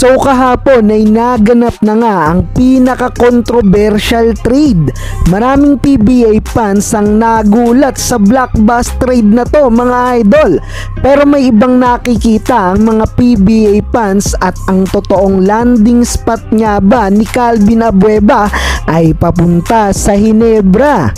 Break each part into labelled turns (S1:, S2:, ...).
S1: So kahapon ay naganap na nga ang pinaka-controversial trade. Maraming PBA fans ang nagulat sa blockbuster trade na to mga idol. Pero may ibang nakikita ang mga PBA fans at ang totoong landing spot nga ba ni Calvin Abueva ay papunta sa Ginebra.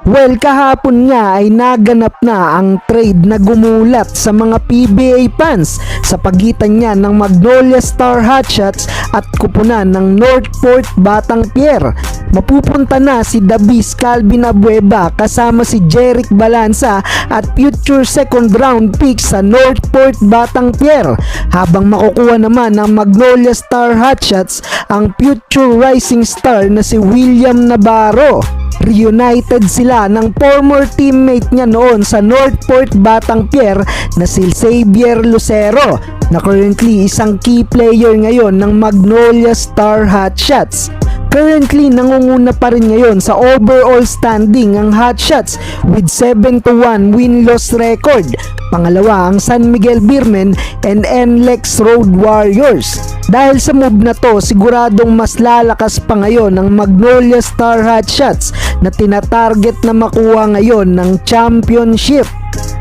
S1: Well, kahapon nga ay naganap na ang trade na gumulat sa mga PBA fans sa pagitan niya ng Magnolia Star Hotshots at kupunan ng Northport Batangpier. Mapupunta na si The Beast Calvin Abueva kasama si Jeric Balanza at future second round pick sa Northport Batangpier, habang makukuha naman ng Magnolia Star Hotshots ang future rising star na si William Navarro. Reunited sila ng former teammate niya noon sa Northport Batangpier na si Xavier Lucero, na currently isang key player ngayon ng Magnolia Star Hotshots. Currently nangunguna pa rin ngayon sa overall standing ang Hotshots with 7-1 win-loss record. Pangalawa ang San Miguel Beermen and NLEX Road Warriors. Dahil sa move na to, siguradong mas lalakas pa ngayon ang Magnolia Star Hotshots na tinatarget na makuha ngayon ng championship.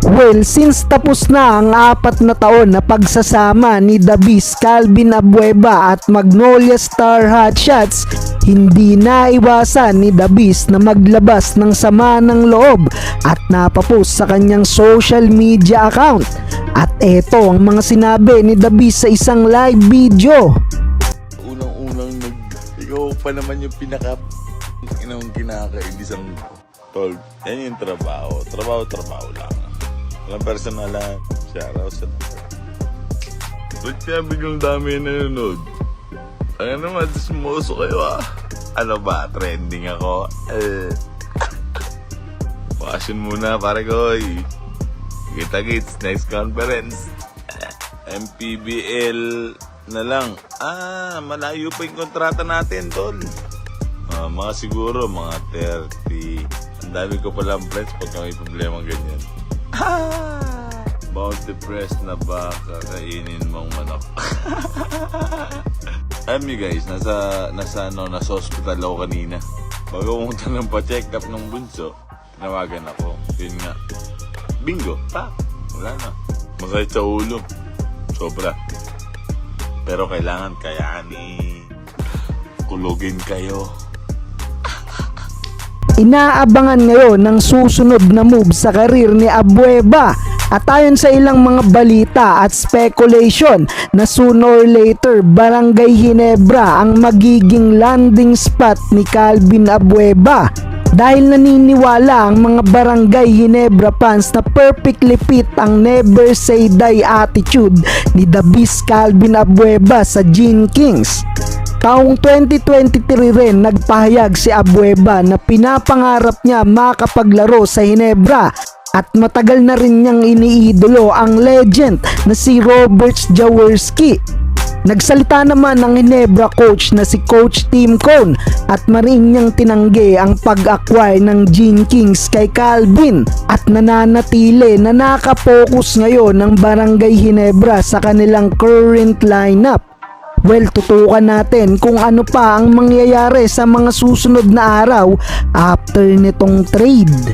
S1: Well, since tapos na ang 4 na taon na pagsasama ni The Beast Calvin Abueva at Magnolia Star Hotshots, hindi na iwasan ni The Beast na maglabas ng sama ng loob at napapost sa kanyang social media account. At eto ang mga sinabi ni The Beast sa isang live video.
S2: Unang-unang ikaw pa naman yung inang kinakaibisang tol. Yan yung trabaho. Trabaho lang. Walang personalan. Shoutout sa ba't kaya biglang dami na nanonood? Ano naman, sumuso kayo Ano ba, trending ako? Passion muna pare ko. Kita-gits, next conference. MPBL na lang. Malayo pa yung kontrata natin, tol. Mga siguro, mga 30. Ang dami ko palang friends pagka may problema ganyan. Bounty press na ba kakainin mong manok? Alam niyo guys, nasa hospital ako kanina. Bago pumunta ng pa-check up ng bunso, tinawagan ako. Yun nga, bingo, wala na. Masakit sa ulo. Sobra. Pero kailangan kayanin. Kulugin kayo.
S1: Inaabangan ngayon ng susunod na move sa karir ni Abueva. At ayon sa ilang mga balita at speculation na sooner or later Barangay Ginebra ang magiging landing spot ni Calvin Abueva. Dahil naniniwala ang mga Barangay Ginebra fans na perfectly fit ang never say die attitude ni The Beast Calvin Abueva sa Gene Kings. Taong 2023 rin nagpahayag si Abueva na pinapangarap niya makapaglaro sa Ginebra at matagal na rin niyang iniidolo ang legend na si Robert Jaworski. Nagsalita naman ang Ginebra coach na si Coach Tim Cone at maring niyang tinanggi ang pag-acquire ng Gene Kings kay Calvin at nananatili na nakapokus ngayon ng Barangay Ginebra sa kanilang current lineup. Well, tutukan natin kung ano pa ang mangyayari sa mga susunod na araw after nitong trade.